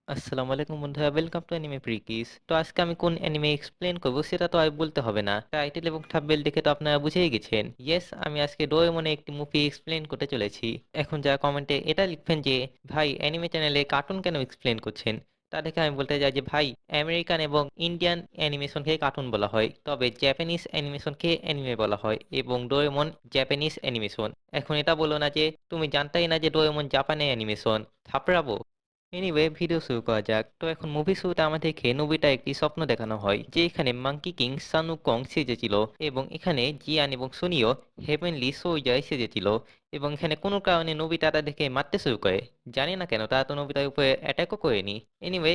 আসসালামু আলাইকুম বন্ধুরা, ওয়েলকাম টু অ্যানিমে প্রিকিস। তো আজকে আমি কোন অ্যানিমে এক্সপ্লেন করব সেটা তো আর বলতে হবে না, টাইটেল এবং থাম্বনেল দেখে তো আপনারা বুঝেই গেছেন। ইয়েস, আমি আজকে ডোরেমনে একটি মুভি এক্সপ্লেন করতে চলেছি। এখন যারা কমেন্টে এটা লিখবেন যে ভাই অ্যানিমে চ্যানেলে কার্টুন কেন এক্সপ্লেন করছেন, তাদেরকে আমি বলতে চাই যে ভাই, আমেরিকান এবং ইন্ডিয়ান অ্যানিমেশনকে কার্টুন বলা হয়, তবে জাপানিজ অ্যানিমেশনকে অ্যানিমে বলা হয়, এবং ডোরেমন জাপানিজ অ্যানিমেশন। এখন এটা বলো না যে তুমি জানতাই না যে ডোরেমন জাপানে অ্যানিমেশন, থাপড়াবো। ভিডিও শুরু করা যাক। তো এখন মুভি শুরুতে আমাদেরকে নোবিটা একটি স্বপ্ন দেখানো হয় যে এখানে মাঙ্কি কিং সানু কং সেজেছিল, এবং এখানে জিয়ান এবং সুনিও হেভেনলি সোলজার সেজেছিল, এবং এখানে কোনো কারণে নোবিটা তাদেরকে মারতে শুরু করে। জানি না কেন, তারা তো নোবিতার উপরে অ্যাটাকও করেনি।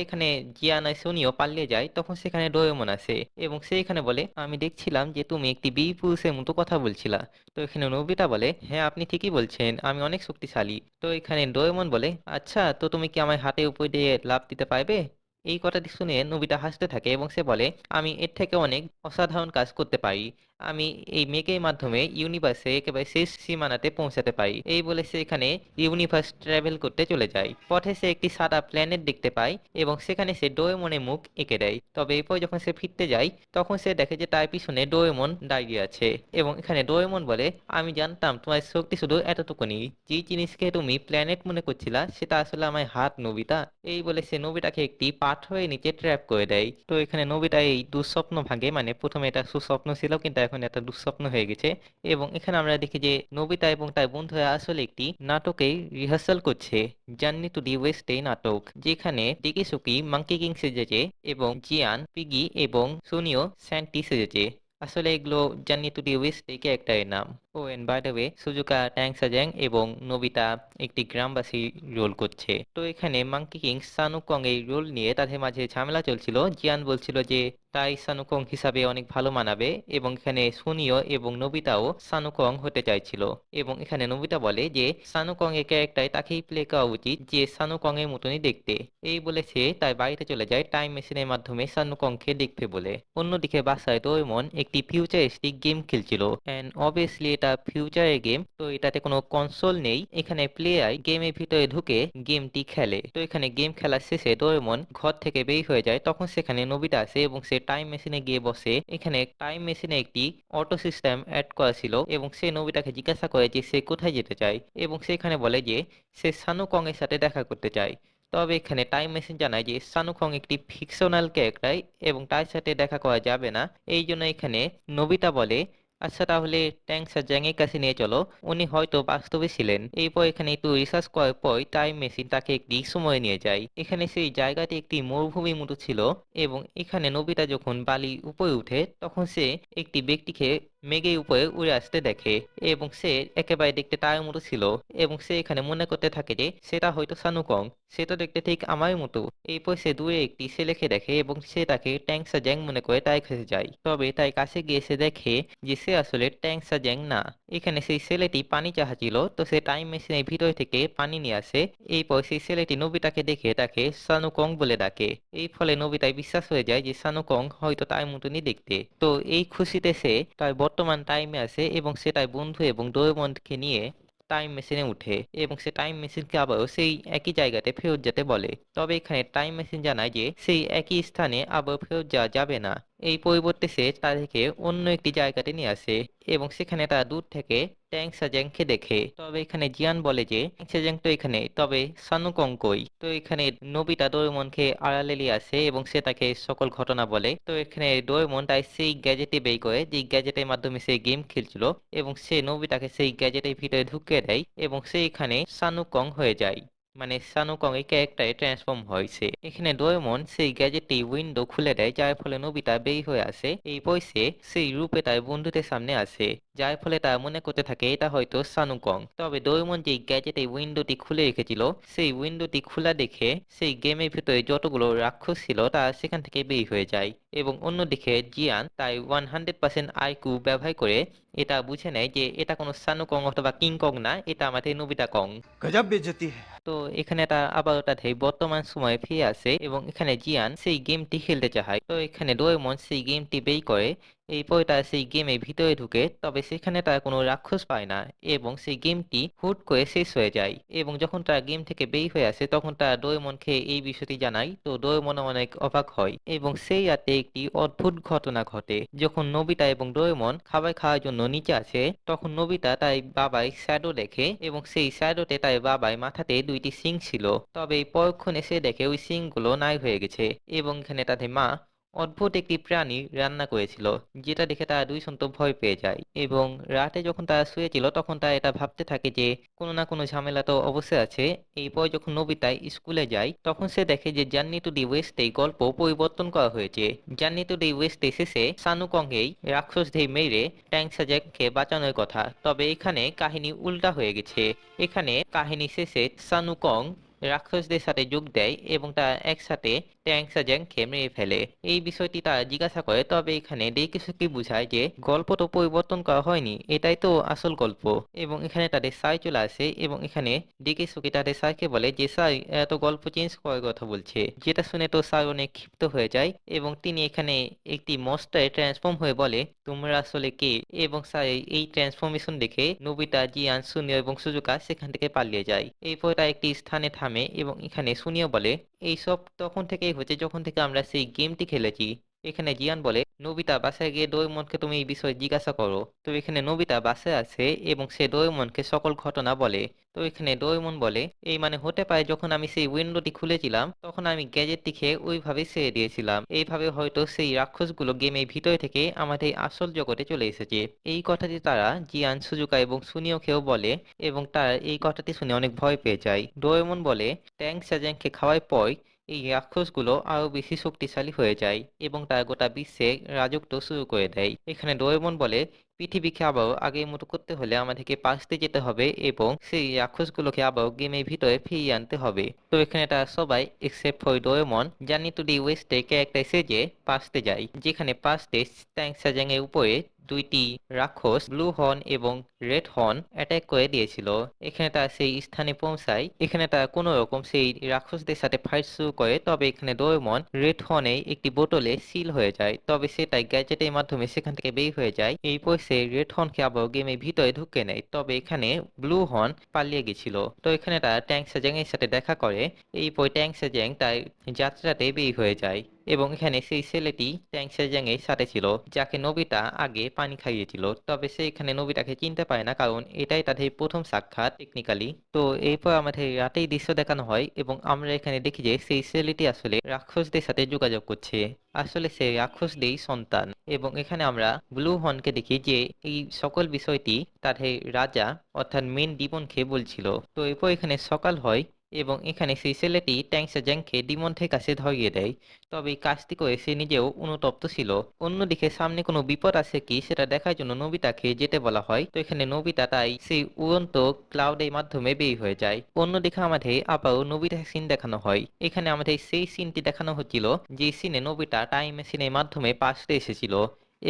এখানে জিয়ান আর সুনিও পালিয়ে যায়, তখন সেখানে ডোরেমন আসে এবং সে এখানে বলে, আমি দেখছিলাম যে তুমি একটি বীর পুরুষের মতো কথা বলছিলা। তো এখানে নোবিতা বলে, হ্যাঁ আপনি ঠিকই বলছেন, আমি অনেক শক্তিশালী। তো এখানে ডোরেমন বলে, আচ্ছা তো তুমি কি আমার হাতের উপর দিয়ে লাফ দিতে পারবে? এই কথাটি শুনে নোবিতা হাসতে থাকে এবং সে বলে, আমি এর থেকে অনেক অসাধারণ কাজ করতে পারি। আমি এই মেঘের মাধ্যমে ইউনিভার্সে একেবারে শেষ সীমানাতে পৌঁছাতে পারি। এই বলে সে এখানে ইউনিভার্স ট্রাভেল করতে চলে যায়। পথে সে একটি সাদা প্ল্যানেট দেখতে পায় এবং সেখানে সে ডোরেমনের মুখ এঁকে দেয়। তবে এরপর যখন সে ফিরতে যায়, তখন সে দেখে যে তার পিছনে ডোরেমন দাঁড়িয়ে আছে, এবং এখানে ডোরেমন বলে, আমি জানতাম তোমার শক্তি শুধু এতটুকুনি। যে জিনিসকে তুমি প্ল্যানেট মনে করছিলা সেটা আসলে আমার হাত, নোবিতা। এই বলে সে নোবিতাকে একটি পাথরের নিচে ট্র্যাপ করে দেয়। তো এখানে নোবিতা এই দুঃস্বপ্ন ভাঙে, মানে প্রথমে এটা সুস্বপ্ন ছিল কিন্তু এখন এটা দুঃস্বপ্ন হয়ে গেছে। এবং এখানে আমরা দেখি যে নোবিতা এবং তার বন্ধুরা আসলে একটি নাটকের রিহার্সাল করছে, জার্নি টু দি ওয়েস্ট এই নাটক, যেখানে ডিকিসুকি মাঙ্কি কিং সেজেছে এবং জিয়ান পিগি এবং সুনিও স্যান্টি সেজেছে। আসলে এগুলো জার্নি টু দি ওয়েস্ট এই ক্যারেক্টারের নাম। ও এন্ড বাই দ্য ওয়ে, সুজুকা ট্যাংসাজ্যাং এবং নোবিতা একটি গ্রামবাসী রোল করছে। তো এখানে মাঙ্কি কিং সানুকং এই রোল নিয়ে তাদের মাঝে ঝামেলা চলছিল। জিয়ান বলছিল যে তাই সানুকং হিসাবে অনেক ভালো মানাবে, এবং এখানে সুনিও এবং নোবিতাও সানুকং হতে চাইছিল। এবং এখানে নোবিতা বলে যে সানুকং এর ক্যারেক্টার তাকেই প্লে করা উচিত, যে সানুকং এর মতনই দেখতে। এই বলে সে তার বাড়িতে চলে যায় টাইম মেশিনের মাধ্যমে সানুকংকে দেখতে বলে। অন্যদিকে বাসায় ডোরেমন একটি ফিউচারিস্টিক গেম খেলছিল, এন্ড অবভিয়াসলি এটা ফিউচারের গেম, তো এটাতে কোনো কনসোল নেই। এখানে প্লেয়ার গেমের ভিতরে ঢুকে গেমটি খেলে। তো এখানে গেম খেলার শেষে ডোরেমন ঘর থেকে বের হয়ে যায়, তখন সেখানে নোবিতা আসে এবং সে টাইম মেশিনে গিয়ে বসে। এখানে টাইম মেশিনে একটি অটো সিস্টেম অ্যাড করা ছিল, এবং সে নোবিতাকে জিজ্ঞাসা করে যে সে কোথায় যেতে চায়, এবং সেখানে বলে যে সে সানুকং এর সাথে দেখা করতে চায়। তবে এখানে টাইম মেশিন জানায় যে সানুকং একটি ফিকশনাল ক্যারেক্টার এবং তার সাথে দেখা করা যাবে না। এই জন্য এখানে নোবিতা বলে, আচ্ছা তাহলে ট্যাংসা জ্যাংয়ের কাছে নিয়ে চলো, উনি হয়তো বাস্তবে ছিলেন। এরপর এখানে একটু রিসার্চ করার পর টাইম মেশিন তাকে একটি সময় নিয়ে যায়। এখানে সেই জায়গাটি একটি মরুভূমির মতো ছিল, এবং এখানে নোবিতা যখন বালির উপরে উঠে তখন সে একটি ব্যক্তিকে মেঘের উপরে উড়ে আসতে দেখে, এবং সে একেবারে দেখতে তার মতো ছিল, এবং সে এখানে মনে করতে থাকে যে সেটা হয়তো সানুকং, সে তো দেখতে ঠিক আমার মতো। এরপর সে দূরে একটি ছেলেকে দেখে এবং সে তাকে ট্যাংসা জ্যাং মনে করে তার কাছে যায়। তবে তার কাছে গিয়ে সে দেখে যে সে আসলে ট্যাংসা জ্যাং না। এখানে সেই ছেলেটি পানি চাহাছিল, তো সে টাইম মেশিনের ভিতর থেকে পানি নিয়ে আসে। এরপর সেই ছেলেটি নোবিতাকে দেখে তাকে সানুকং বলে ডাকে। এই ফলে নোবিতায় বিশ্বাস হয়ে যায় যে সানুকং হয়তো তার মতনই দেখতে। তো এই খুশিতে সে তার বর্তমান টাইমে আসে এবং সে তার বন্ধু এবং ডোরেমনকে নিয়ে টাইম মেশিনে উঠে, এবং সে টাইম মেশিনকে আবারও সেই একই জায়গাতে ফেরত যেতে বলে। তবে এখানে টাইম মেশিন জানায় যে সেই একই স্থানে আবার ফেরত যাওয়া যাবে না। এই পরিবর্তে সে তাদেরকে অন্য একটি জায়গাতে নিয়ে আসে, এবং সেখানে তারা দূর থেকে ট্যাং সাজাংকে দেখে। তবে এখানে জিয়ান বলে যে ট্যাং সাজাং তো এখানে, তবে সানুকং কই। তো এখানে নোবিতা ডোরেমনকে আড়ালে নিয়ে আসে এবং সে তাকে সকল ঘটনা বলে। তো এখানে ডোরেমন তাই সেই গ্যাজেটে বের করে, যে গ্যাজেটের মাধ্যমে সে গেম খেলছিল, এবং সে নোবিতাকে সেই গ্যাজেটের ভিতরে ঢুকিয়ে দেয়, এবং সে এখানে সানুকং হয়ে যায়, মানে সানুকং এই ক্যারেক্টারে ট্রান্সফর্ম হয়েছে। এখানে ডোরেমন সেই গ্যাজেটটি উইন্ডো খুলে দেয়, যার ফলে নোবিতা বের হয়ে আসে। এই বয়সে সেই রূপে তার বন্ধুদের সামনে আসে, যার ফলে তারা মনে করতে থাকে এটা হয়তো সানুকং। তবে ডোরেমন যেই গ্যাজেটে উইন্ডোটি খুলে রেখেছিল, সেই উইন্ডোটি খোলা দেখে সেই গেমের ভিতরে যতগুলো রাক্ষস ছিল তারা সেখান থেকে বের হয়ে যায়। এবং অন্যদিকে জিয়ান তাই 100% আইকিউ ব্যবহার করে এটা বুঝে নেয় যে এটা কোনো সানুকং অথবা কিংকং না, এটা আমাদের নোবিতা কং। गजब बेइज्जती है। তো এখানে তা আবার তাদের বর্তমান সময়ে ফিরে আসে, এবং এখানে জিয়ান সেই গেমটি খেলতে চায়। তো এখানে ডোরেমন সেই গেমটি বের করে এরপরে তারা সেই গেমে ভিতরে ঢুকে, তবে সেখানে তারা কোনো রাক্ষস পায় না এবং সেই গেমটি হুট করে শেষ হয়ে যায়। এবং যখন তারা গেম থেকে বের হয়ে আসে তখন তারা ডোরেমনকে এই বিষয়টি জানায়। তো ডোরেমন অনেক অবাক হয় এবং সেই রাতে একটি অদ্ভুত ঘটনা ঘটে। যখন নোবিতা এবং ডোরেমন খাবার খাওয়ার জন্য নিচে আসে তখন নোবিতা তার বাবার শ্যাডো দেখে এবং সেই শ্যাডোতে তার বাবার মাথাতে দুইটি শিং ছিল। তবে পরক্ষণে সে দেখে ওই শিংগুলো নাই হয়ে গেছে এবং এখানে তাদের মা অদ্ভুত একটি প্রাণী রান্না করেছিল, যেটা দেখে তারা দুই সন্ত ভয় পেয়ে যায়। এবং রাতে যখন তারা শুয়েছিল তখন তারা এটা ভাবতে থাকে যে কোনো না কোনো ঝামেলা তো অবশ্যই আছে। এরপর যখন নোবিতা স্কুলে যায় তখন সে দেখে যে জার্নি টু দি ওয়েস্ট এই গল্প পরিবর্তন করা হয়েছে। জার্নি টু দি ওয়েস্ট শেষে সানুকংকেই রাক্ষসদের মেরে ট্যাংসাজ্যাককে বাঁচানোর কথা, তবে এখানে কাহিনী উল্টা হয়ে গেছে। এখানে কাহিনী শেষে সানুকং রাক্ষসদের সাথে যোগ দেয় এবং তারা একসাথে ট্যাংসাজ্যাংকে মেরে ফেলে। এই বিষয়টি তারা জিজ্ঞাসা করে, তবে এখানে ডেইকিসুকি বুঝায় যে গল্প তো পরিবর্তন করা হয়নি, এটাই তো আসল গল্প। এবং এখানে তাদের সাই চলে আসে এবং এখানে ডেইকিসুকি তাদের সাইকে বলে যে সাই এত গল্প চেঞ্জ করার কথা বলছে, যেটা শুনে তো সাই অনেক ক্ষিপ্ত হয়ে যায় এবং তিনি এখানে একটি মস্তায় ট্রান্সফর্ম হয়ে বলে তোমরা আসলে কে। এবং সাই এই ট্রান্সফরমেশন দেখে নোবিতা, জিয়ান, সুনিও এবং সুজুকা সেখান থেকে পালিয়ে যায়। এরপর তারা একটি স্থানে থামে এবং এখানে সুনিও বলে এইসব তখন থেকেই হচ্ছে যখন থেকে আমরা সেই গেমটি খেলেছি। এখানে জিয়ান বলে নোবিতা বাসায় গিয়ে ডোরেমনকে তুমি এই বিষয়ে জিজ্ঞাসা করো। তো এখানে নোবিতা বাসায় আছে এবং সে ডোরেমনকে সকল ঘটনা বলে। তো এখানে ডোরেমন বলে এই মানে হতে পারে যখন আমি সেই উইন্ডোটি খুলেছিলাম তখন আমি গ্যাজেটটি খেয়ে ওইভাবে ছেড়ে দিয়েছিলাম, এইভাবে হয়তো সেই রাক্ষসগুলো গেমের ভিতরে থেকে আমাদের আসল জগতে চলে এসেছে। এই কথাটি তারা জিয়ান, সুজুকা এবং সুনিওকেও বলে এবং তারা এই কথাটি শুনে অনেক ভয় পেয়ে যায়। ডোরেমন বলে ট্যাং সাজাংকে খাওয়ার পর এই রাক্ষসগুলো আরো বেশি শক্তিশালী হয়ে যায় এবং তারা গোটা বিশ্বে রাজত্ব শুরু করে দেয়। এখানে ডোরেমন বলে পৃথিবীকে আবারও আগের মতো করতে হলে আমাদেরকে পাশতে যেতে হবে এবং সেই রাক্ষসগুলোকে আবারও গেমের ভিতরে ফিরিয়ে আনতে হবে। তো এখানে তারা সবাই except for Doraemon journey to the ওয়েস্টে ক্যারেক্টার সেজে পাশতে যায়, যেখানে পাশতে ট্যাং সাজাং এর উপরে দুইটি রাক্ষস ব্লু হর্ন এবং রেড হর্ন অ্যাটাক করে দিয়েছিল। এখানে তারা সেই স্থানে পৌঁছায়। এখানে তারা কোনো রকম সেই রাক্ষসদের সাথে ফাইট শুরু করে, তবে এখানে ডোরেমন রেড হর্নে একটি বোতলে সিল হয়ে যায়, তবে সেটাই গ্যাজেটের মাধ্যমে সেখান থেকে বের হয়ে যায়। এরপর সে রেড হর্নকে আবার গেমের ভিতরে ঢুকে নেয়, তবে এখানে ব্লু হর্ন পালিয়ে গেছিল। তো এখানে তারা ট্যাং সাজাং এর সাথে দেখা করে। এরপর ট্যাং সাজাং তার যাত্রাতে বের হয়ে যায় এবং এখানে সেই ছেলেটি ট্যাং সাজাং এর সাথে ছিল যাকে নোবিতা আগে পানি খাইয়েছিল, তবে সে এখানে নোবিতাকে চিনতে পারে না কারণ এটাই তাদের প্রথম সাক্ষাৎ টেকনিক্যালি। তো এরপর আমাদের রাতেই দৃশ্য দেখানো হয় এবং আমরা এখানে দেখি যে সেই ছেলেটি আসলে রাক্ষসদের সাথে যোগাযোগ করছে, আসলে সে রাক্ষসদেরই সন্তান। এবং এখানে আমরা ব্লু হর্নকে দেখি যে এই সকল বিষয়টি তাদের রাজা অর্থাৎ মেন ডিমনকে বলছিল। তো এরপর এখানে সকাল হয় এবং এখানে সেই ছেলেটি ট্যাং সাজাংকে ডিমনের কাছে ধরিয়ে দেয়, তবে এই কাজটি করে সে নিজেও অনুতপ্ত ছিল। অন্যদিকে সামনে কোনো বিপদ আছে কি সেটা দেখার জন্য নোবিতাকে যেতে বলা হয়। তো এখানে নোবিতা তাই সেই উড়ন্ত ক্লাউডের মাধ্যমে বের হয়ে যায়। অন্যদিকে আমাদের আবারও নোবিতার সিন দেখানো হয়। এখানে আমাদের সেই সিনটি দেখানো হচ্ছিল যে সিনে নোবিতা টাইম মেশিনের মাধ্যমে পাস্টে এসেছিল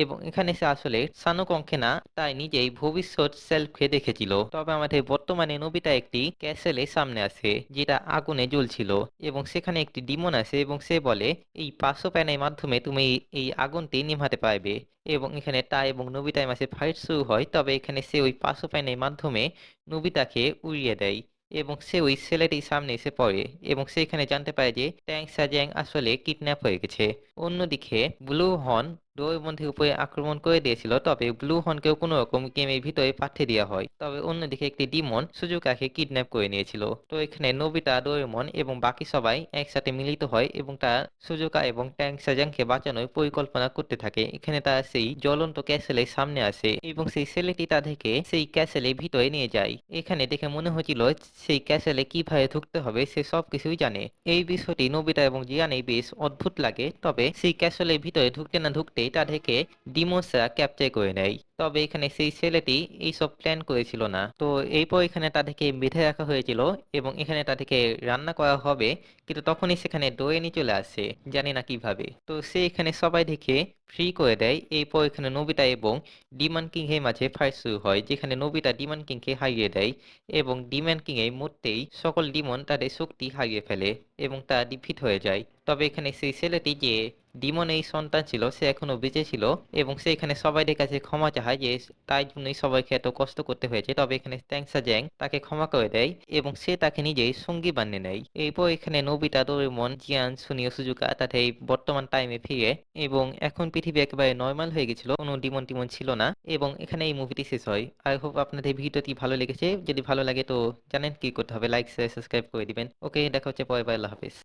এবং এখানে সে আসলে সানুকংকে না তাই নিজেই ভবিষ্যৎ সেলফকে দেখেছিল। তবে আমাদের বর্তমানে নোবিতা একটি ক্যাসেলের সামনে আসে যেটা আগুনে জ্বলছিল এবং সেখানে একটি ডিমন আসে এবং সে বলে এই পাঁচশো প্যানের মাধ্যমে তুমি এই আগুনটি নিভাতে পারবে। এবং এখানে তা এবং নোবিতার মাঝে ফাইট শুরু হয়, তবে এখানে সে ওই পাঁচশো প্যানের মাধ্যমে নোবিতাকে উড়িয়ে দেয় এবং সে ওই ছেলেটির সামনে এসে পড়ে এবং সে এখানে জানতে পারে যে ট্যাং সাজ্যাং আসলে কিডন্যাপ হয়ে গেছে। অন্যদিকে ব্লু হর্ন ডোরেমনের উপরে আক্রমণ করে দিয়েছিল, তবে ব্লু হর্নকেও কোনো রকম গেমের ভিতরে পাঠিয়ে দেওয়া হয়। তবে অন্যদিকে একটি ডিমন সুজুকাকে কিডন্যাপ করে নিয়েছিল। তো এখানে নোবিতা, ডোরেমন এবং বাকি সবাই একসাথে মিলিত হয় এবং তারা সুজুকা এবং ট্যাং সাজাংকে বাঁচানোর পরিকল্পনা করতে থাকে। এখানে তারা সেই জ্বলন্ত ক্যাসেলের সামনে আসে এবং সেই ছেলেটি তাদেরকে সেই ক্যাসেলের ভিতরে নিয়ে যায়। এখানে দেখে মনে হচ্ছিল সেই ক্যাসেলে কিভাবে ঢুকতে হবে সে সব কিছুই জানে। এই বিষয়টি নোবিতা এবং জিয়ানের বেশ অদ্ভুত লাগে, তবে সেই ক্যাসেলের ভিতরে ঢুকতে না ঢুকতেই তাদেরকে ডিমোসরা ক্যাপচার করে নেয়। তবে এখানে সেই ছেলেটি এইসব প্ল্যান করেছিল না। তো এরপর এখানে তাদেরকে বেঁধে রাখা হয়েছিল এবং এখানে তাদেরকে রান্না করা হবে, কিন্তু তখনই সেখানে ডোয়েনি চলে আসে, জানি না কিভাবে। তো সে এখানে সবাই দেখে ফ্রি করে দেয়। এরপর এখানে নোবিতা এবং ডিমন কিং এর মাঝে ফাইট শুরু হয়, যেখানে নোবিতা ডিমন কিংকে হারিয়ে দেয় এবং ডিমন কিং এর মরতেই সকল ডিমন তাদের শক্তি হারিয়ে ফেলে এবং তা ডিফিট হয়ে যায়। তবে এখানে সেই ছেলেটি যে ডিমন এই সন্তান ছিল সে এখনো বেঁচে ছিল এবং সে এখানে সবাইদের কাছে ক্ষমা চায় যে তাই জন্যই সবাইকে এত কষ্ট করতে হয়েছে। তবে এখানে ট্যাংসা জ্যাং তাকে ক্ষমা করে দেয় এবং সে তাকে নিজেই সঙ্গী বানিয়ে নেয়। এরপর এখানে নোবিতা, ডোরেমন, জিয়ান, সুনিও, সুজুকা তাতে এই বর্তমান টাইমে ফিরে এবং এখন পৃথিবী একেবারে নর্মাল হয়ে গেছিল, কোনো ডিমন টিমন ছিল না এবং এখানে এই মুভিটি শেষ হয়। আই হোপ আপনাদের ভিডিওটি ভালো লেগেছে। যদি ভালো লাগে তো জানেন কি করতে হবে, লাইক শেয়ার সাবস্ক্রাইব করে দিবেন। ওকে, দেখা হচ্ছে পরে, বাই, আল্লাহ হাফেজ।